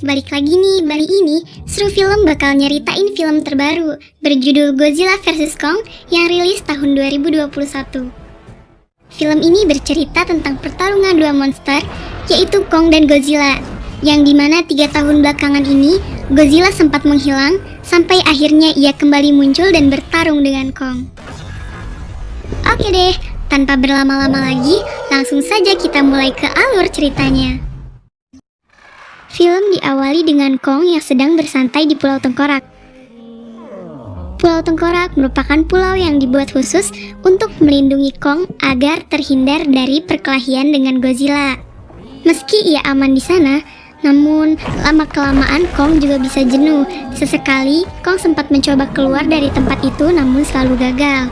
balik lagi nih. Kali ini, Seru Film bakal nyeritain film terbaru berjudul Godzilla vs Kong yang rilis tahun 2021. Film ini bercerita tentang pertarungan dua monster, yaitu Kong dan Godzilla, yang dimana 3 tahun belakangan ini, Godzilla sempat menghilang, sampai akhirnya ia kembali muncul dan bertarung dengan Kong. Oke deh, tanpa berlama-lama lagi, langsung saja kita mulai ke alur ceritanya. Film diawali dengan Kong yang sedang bersantai di Pulau Tengkorak. Pulau Tengkorak merupakan pulau yang dibuat khusus untuk melindungi Kong agar terhindar dari perkelahian dengan Godzilla. Meski ia aman di sana, namun lama-kelamaan Kong juga bisa jenuh. Sesekali, Kong sempat mencoba keluar dari tempat itu namun selalu gagal.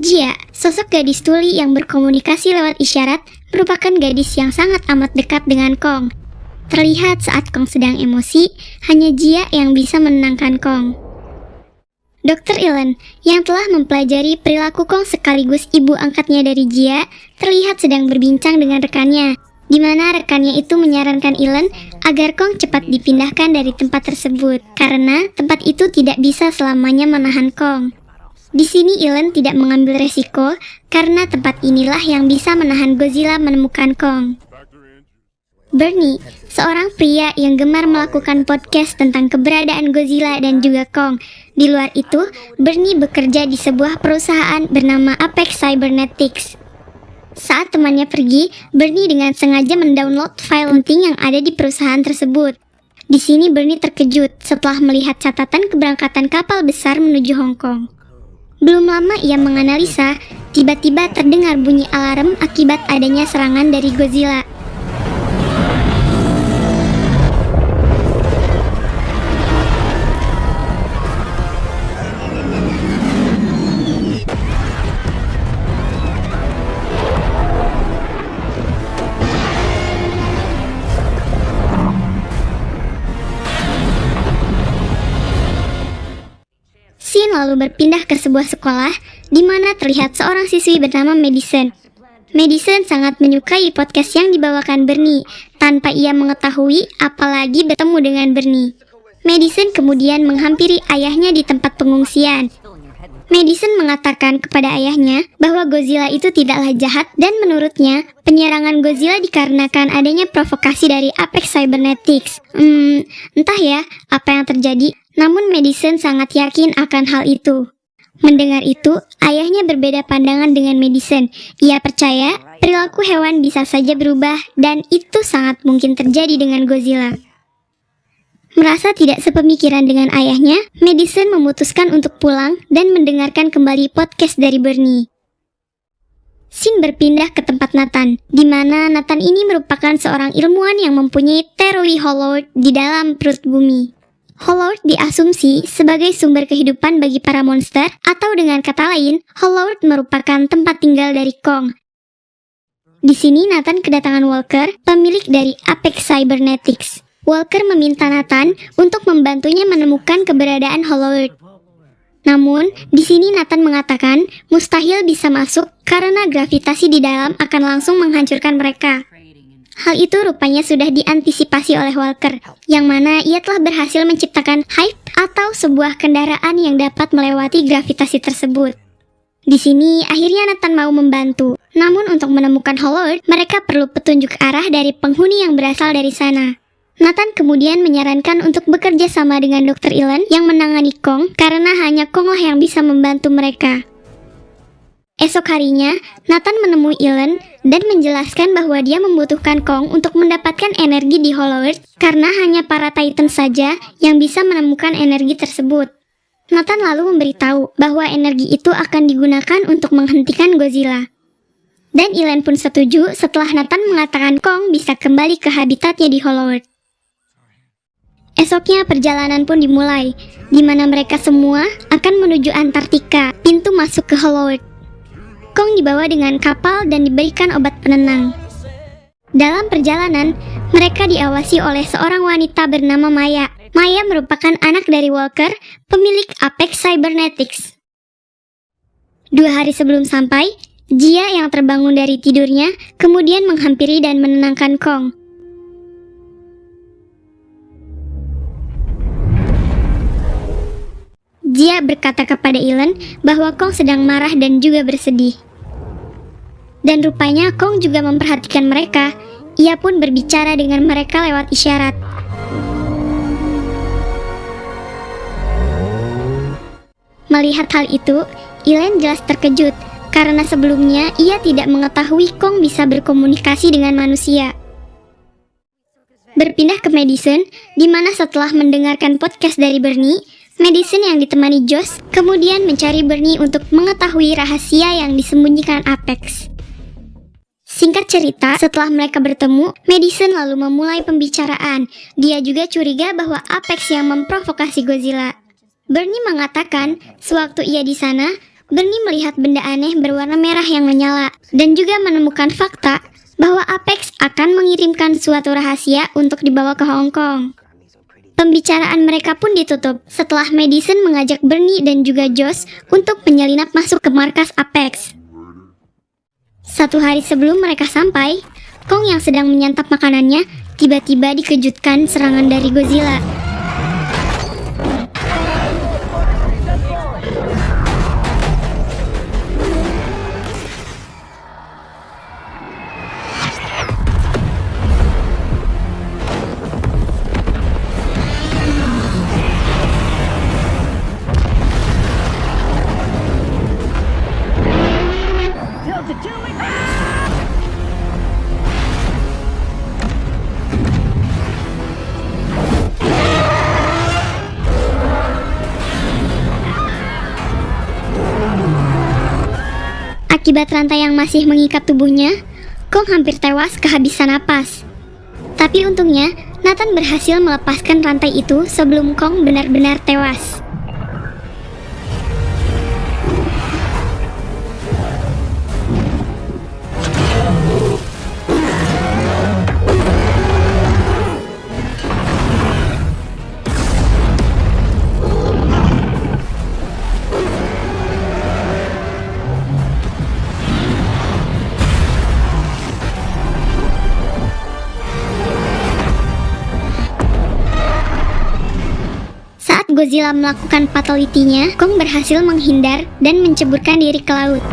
Jia, sosok gadis tuli yang berkomunikasi lewat isyarat, merupakan gadis yang sangat amat dekat dengan Kong. Terlihat saat Kong sedang emosi, hanya Jia yang bisa menenangkan Kong. Dr. Ellen, yang telah mempelajari perilaku Kong sekaligus ibu angkatnya dari Jia, terlihat sedang berbincang dengan rekannya, di mana rekannya itu menyarankan Ellen agar Kong cepat dipindahkan dari tempat tersebut, karena tempat itu tidak bisa selamanya menahan Kong. Di sini Ellen tidak mengambil resiko karena tempat inilah yang bisa menahan Godzilla menemukan Kong. Bernie, seorang pria yang gemar melakukan podcast tentang keberadaan Godzilla dan juga Kong. Di luar itu, Bernie bekerja di sebuah perusahaan bernama Apex Cybernetics. Saat temannya pergi, Bernie dengan sengaja mendownload file penting yang ada di perusahaan tersebut. Di sini Bernie terkejut setelah melihat catatan keberangkatan kapal besar menuju Hong Kong. Belum lama ia menganalisa, tiba-tiba terdengar bunyi alarm akibat adanya serangan dari Godzilla. Scene lalu berpindah ke sebuah sekolah, di mana terlihat seorang siswi bernama Madison. Madison sangat menyukai podcast yang dibawakan Bernie, tanpa ia mengetahui apalagi bertemu dengan Bernie. Madison kemudian menghampiri ayahnya di tempat pengungsian. Madison mengatakan kepada ayahnya bahwa Godzilla itu tidaklah jahat dan menurutnya penyerangan Godzilla dikarenakan adanya provokasi dari Apex Cybernetics. Entah ya apa yang terjadi. Namun Madison sangat yakin akan hal itu. Mendengar itu, ayahnya berbeda pandangan dengan Madison. Ia percaya perilaku hewan bisa saja berubah dan itu sangat mungkin terjadi dengan Godzilla. Merasa tidak sepemikiran dengan ayahnya, Madison memutuskan untuk pulang dan mendengarkan kembali podcast dari Bernie. Scene berpindah ke tempat Nathan, di mana Nathan ini merupakan seorang ilmuwan yang mempunyai teori Hollow Earth di dalam perut bumi. Hollow Earth diasumsi sebagai sumber kehidupan bagi para monster, atau dengan kata lain, Hollow Earth merupakan tempat tinggal dari Kong. Di sini Nathan kedatangan Walker, pemilik dari Apex Cybernetics. Walker meminta Nathan untuk membantunya menemukan keberadaan Hollow Earth. Namun, di sini Nathan mengatakan mustahil bisa masuk karena gravitasi di dalam akan langsung menghancurkan mereka. Hal itu rupanya sudah diantisipasi oleh Walker, yang mana ia telah berhasil menciptakan Hive atau sebuah kendaraan yang dapat melewati gravitasi tersebut. Di sini akhirnya Nathan mau membantu, namun untuk menemukan Hollow Earth, mereka perlu petunjuk arah dari penghuni yang berasal dari sana. Nathan kemudian menyarankan untuk bekerja sama dengan Dr. Ellen yang menangani Kong, karena hanya Konglah yang bisa membantu mereka. Esok harinya, Nathan menemui Ellen dan menjelaskan bahwa dia membutuhkan Kong untuk mendapatkan energi di Hollow Earth karena hanya para Titan saja yang bisa menemukan energi tersebut. Nathan lalu memberitahu bahwa energi itu akan digunakan untuk menghentikan Godzilla. Dan Ellen pun setuju setelah Nathan mengatakan Kong bisa kembali ke habitatnya di Hollow Earth. Esoknya perjalanan pun dimulai, di mana mereka semua akan menuju Antartika, pintu masuk ke Hollow Earth. Kong dibawa dengan kapal dan diberikan obat penenang. Dalam perjalanan, mereka diawasi oleh seorang wanita bernama Maya. Maya merupakan anak dari Walker, pemilik Apex Cybernetics. 2 hari sebelum sampai, Jia yang terbangun dari tidurnya kemudian menghampiri dan menenangkan Kong. Jia berkata kepada Ilan bahwa Kong sedang marah dan juga bersedih. Dan rupanya Kong juga memperhatikan mereka. Ia pun berbicara dengan mereka lewat isyarat. Melihat hal itu, Ilan jelas terkejut karena sebelumnya ia tidak mengetahui Kong bisa berkomunikasi dengan manusia. Berpindah ke Madison, di mana setelah mendengarkan podcast dari Bernie, Madison yang ditemani Josh kemudian mencari Bernie untuk mengetahui rahasia yang disembunyikan Apex. Singkat cerita, setelah mereka bertemu, Madison lalu memulai pembicaraan. Dia juga curiga bahwa Apex yang memprovokasi Godzilla. Bernie mengatakan, sewaktu ia di sana, Bernie melihat benda aneh berwarna merah yang menyala, dan juga menemukan fakta bahwa Apex akan mengirimkan suatu rahasia untuk dibawa ke Hong Kong. Pembicaraan mereka pun ditutup setelah Madison mengajak Bernie dan juga Josh untuk menyelinap masuk ke markas Apex. 1 hari sebelum mereka sampai, Kong yang sedang menyantap makanannya tiba-tiba dikejutkan serangan dari Godzilla. Akibat rantai yang masih mengikat tubuhnya, Kong hampir tewas kehabisan napas. Tapi untungnya, Nathan berhasil melepaskan rantai itu sebelum Kong benar-benar tewas. Godzilla melakukan fatality-nya, Kong berhasil menghindar dan menceburkan diri ke laut.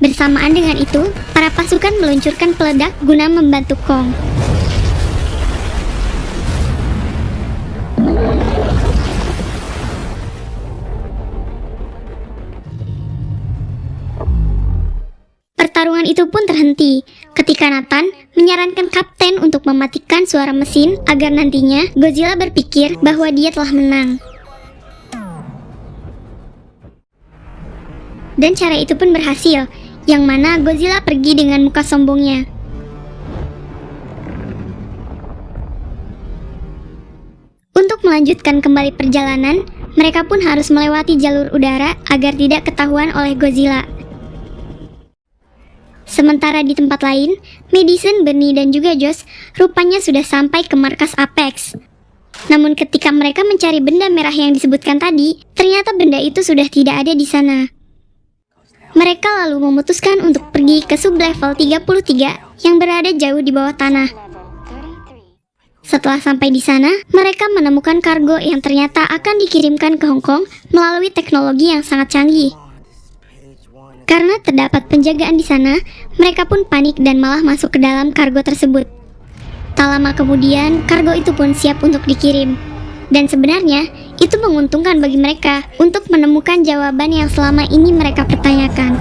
Bersamaan dengan itu, para pasukan meluncurkan peledak guna membantu Kong. Pertarungan itu pun terhenti ketika Nathan menyarankan kapten untuk mematikan suara mesin agar nantinya Godzilla berpikir bahwa dia telah menang. Dan cara itu pun berhasil, yang mana Godzilla pergi dengan muka sombongnya. Untuk melanjutkan kembali perjalanan, mereka pun harus melewati jalur udara agar tidak ketahuan oleh Godzilla. Sementara di tempat lain, Madison, Bernie, dan juga Josh rupanya sudah sampai ke markas Apex. Namun ketika mereka mencari benda merah yang disebutkan tadi, ternyata benda itu sudah tidak ada di sana. Mereka lalu memutuskan untuk pergi ke sublevel 33 yang berada jauh di bawah tanah. Setelah sampai di sana, mereka menemukan kargo yang ternyata akan dikirimkan ke Hong Kong melalui teknologi yang sangat canggih. Karena terdapat penjagaan di sana, mereka pun panik dan malah masuk ke dalam kargo tersebut. Tak lama kemudian, kargo itu pun siap untuk dikirim. Dan sebenarnya, itu menguntungkan bagi mereka untuk menemukan jawaban yang selama ini mereka pertanyakan.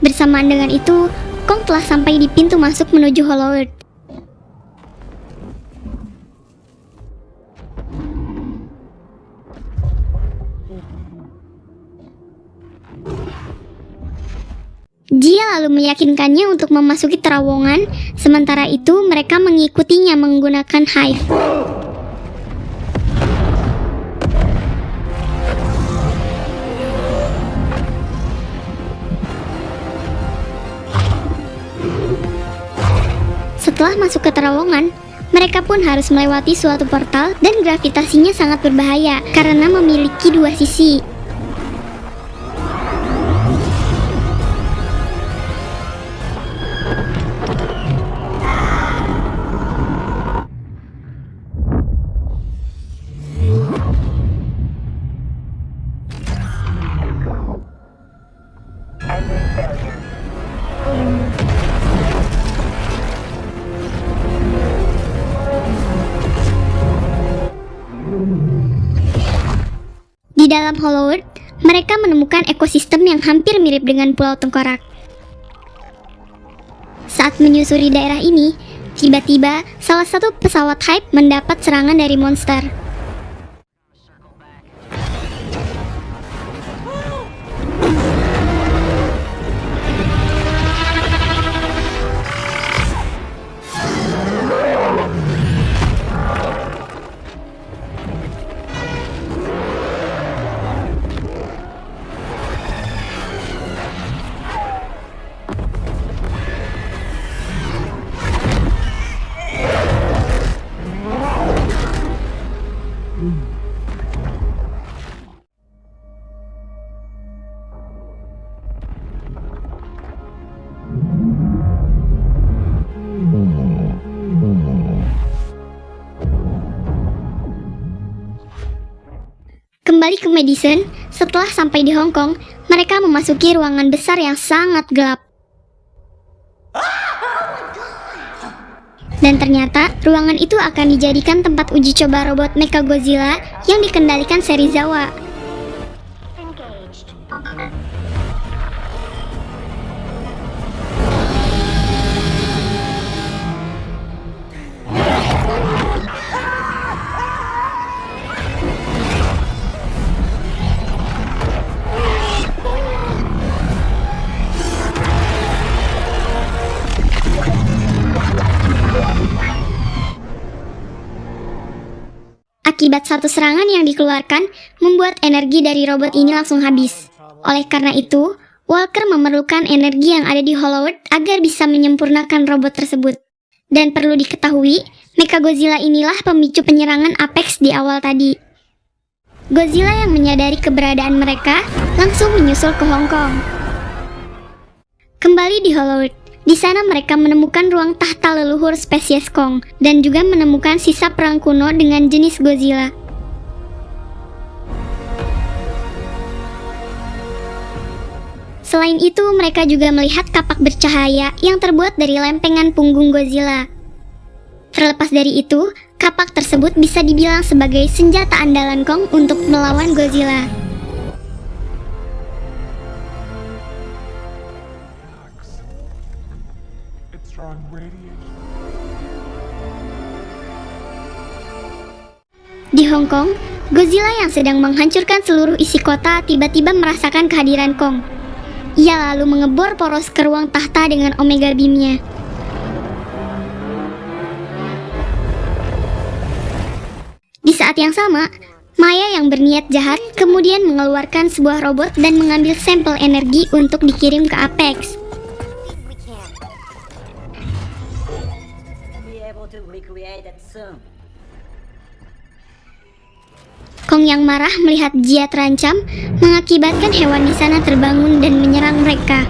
Bersamaan dengan itu, Kong telah sampai di pintu masuk menuju Hollow Earth. Jia lalu meyakinkannya untuk memasuki terowongan, sementara itu mereka mengikutinya menggunakan hive. Setelah masuk ke terowongan, mereka pun harus melewati suatu portal dan gravitasinya sangat berbahaya karena memiliki dua sisi. Di dalam Hollow Earth, mereka menemukan ekosistem yang hampir mirip dengan Pulau Tengkorak. Saat menyusuri daerah ini, tiba-tiba salah satu pesawat hype mendapat serangan dari monster. Kembali ke Madison, setelah sampai di Hong Kong, mereka memasuki ruangan besar yang sangat gelap. Dan ternyata, ruangan itu akan dijadikan tempat uji coba robot Mechagodzilla yang dikendalikan Serizawa. Akibat satu serangan yang dikeluarkan, membuat energi dari robot ini langsung habis. Oleh karena itu, Walker memerlukan energi yang ada di Hollow Earth agar bisa menyempurnakan robot tersebut. Dan perlu diketahui, Mechagodzilla inilah pemicu penyerangan Apex di awal tadi. Godzilla yang menyadari keberadaan mereka langsung menyusul ke Hong Kong. Kembali di Hollow Earth, di sana mereka menemukan ruang tahta leluhur spesies Kong dan juga menemukan sisa perang kuno dengan jenis Godzilla. Selain itu, mereka juga melihat kapak bercahaya yang terbuat dari lempengan punggung Godzilla. Terlepas dari itu, kapak tersebut bisa dibilang sebagai senjata andalan Kong untuk melawan Godzilla. Di Hong Kong, Godzilla yang sedang menghancurkan seluruh isi kota tiba-tiba merasakan kehadiran Kong. Ia lalu mengebor poros ke ruang tahta dengan Omega Beam-nya. Di saat yang sama, Maya yang berniat jahat kemudian mengeluarkan sebuah robot dan mengambil sampel energi untuk dikirim ke Apex. Kong yang marah melihat Jia terancam mengakibatkan hewan di sana terbangun dan menyerang mereka.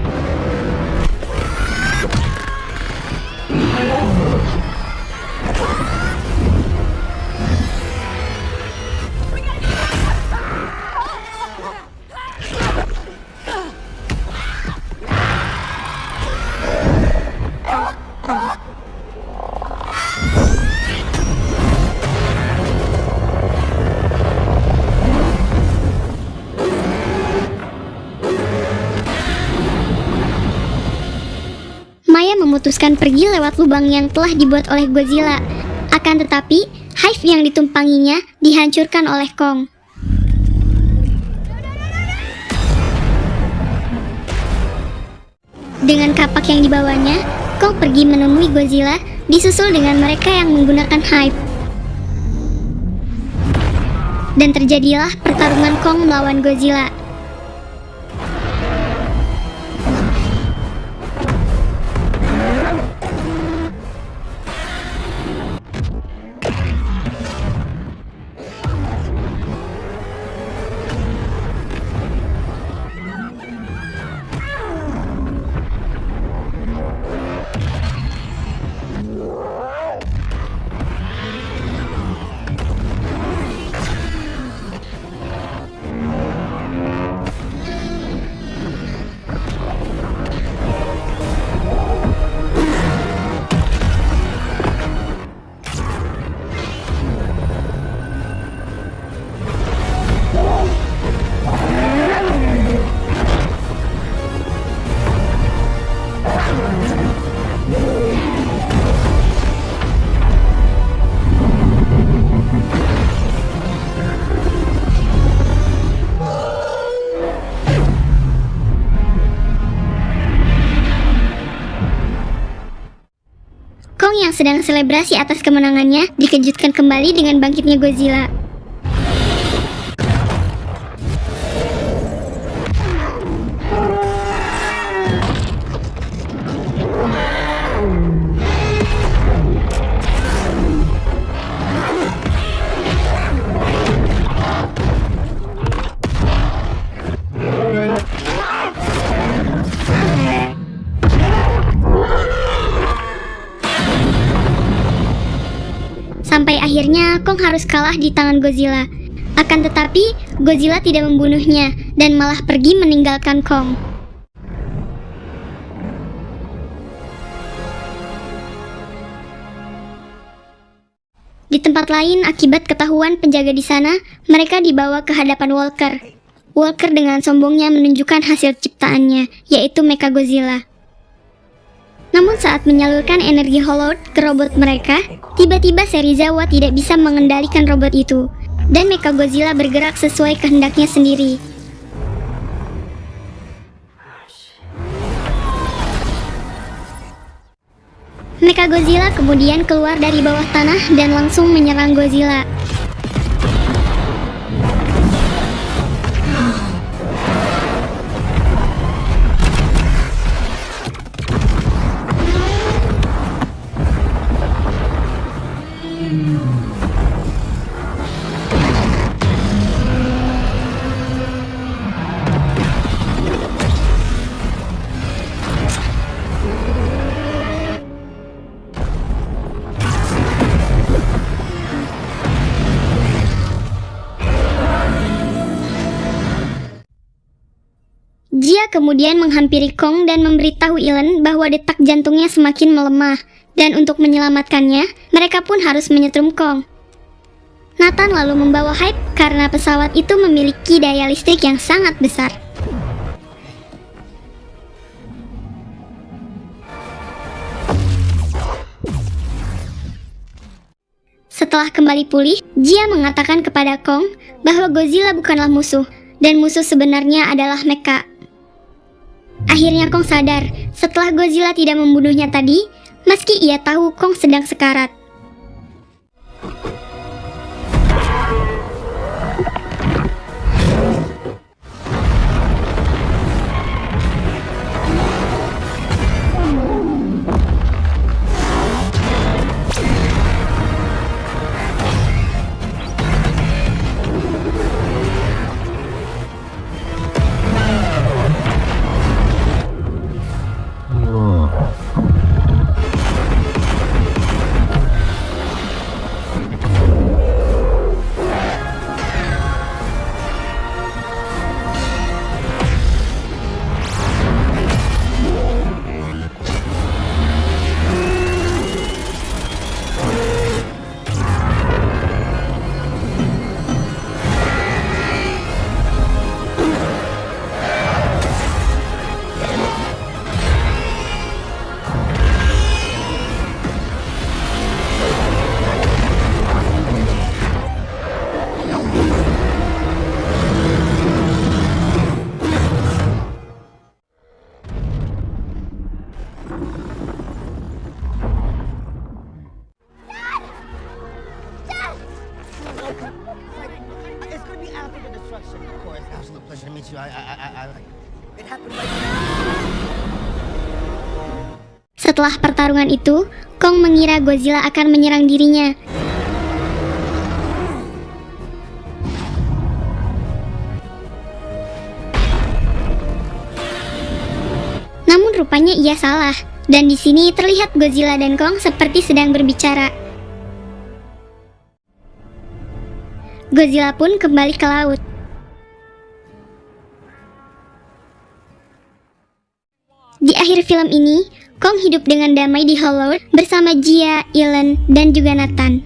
Maya memutuskan pergi lewat lubang yang telah dibuat oleh Godzilla. Akan tetapi, hive yang ditumpanginya dihancurkan oleh Kong. Dengan kapak yang dibawanya, Kong pergi menemui Godzilla, disusul dengan mereka yang menggunakan hive. Dan terjadilah pertarungan Kong melawan Godzilla. sedang selebrasi atas kemenangannya dikejutkan kembali dengan bangkitnya Godzilla. Sampai akhirnya Kong harus kalah di tangan Godzilla. Akan tetapi, Godzilla tidak membunuhnya dan malah pergi meninggalkan Kong. Di tempat lain, akibat ketahuan penjaga di sana, mereka dibawa ke hadapan Walker. Walker dengan sombongnya menunjukkan hasil ciptaannya, yaitu Mechagodzilla. Namun saat menyalurkan energi Hollow ke robot mereka, tiba-tiba Serizawa tidak bisa mengendalikan robot itu, dan Mechagodzilla bergerak sesuai kehendaknya sendiri. Mechagodzilla kemudian keluar dari bawah tanah dan langsung menyerang Godzilla. Jia kemudian menghampiri Kong dan memberitahu Ilen bahwa detak jantungnya semakin melemah, dan untuk menyelamatkannya, mereka pun harus menyetrum Kong. Nathan lalu membawa Hype karena pesawat itu memiliki daya listrik yang sangat besar. Setelah kembali pulih, Jia mengatakan kepada Kong bahwa Godzilla bukanlah musuh, dan musuh sebenarnya adalah Mecha. Akhirnya Kong sadar setelah Godzilla tidak membunuhnya tadi, meski ia tahu Kong sedang sekarat. It's gonna be after the destruction, of course. Absolute pleasure to meet you. It happened right. Setelah pertarungan itu, Kong mengira Godzilla akan menyerang dirinya. Namun rupanya ia salah, dan di sini terlihat Godzilla dan Kong seperti sedang berbicara. Godzilla pun kembali ke laut. Di akhir film ini, Kong hidup dengan damai di Hollow bersama Jia, Ilen, dan juga Nathan.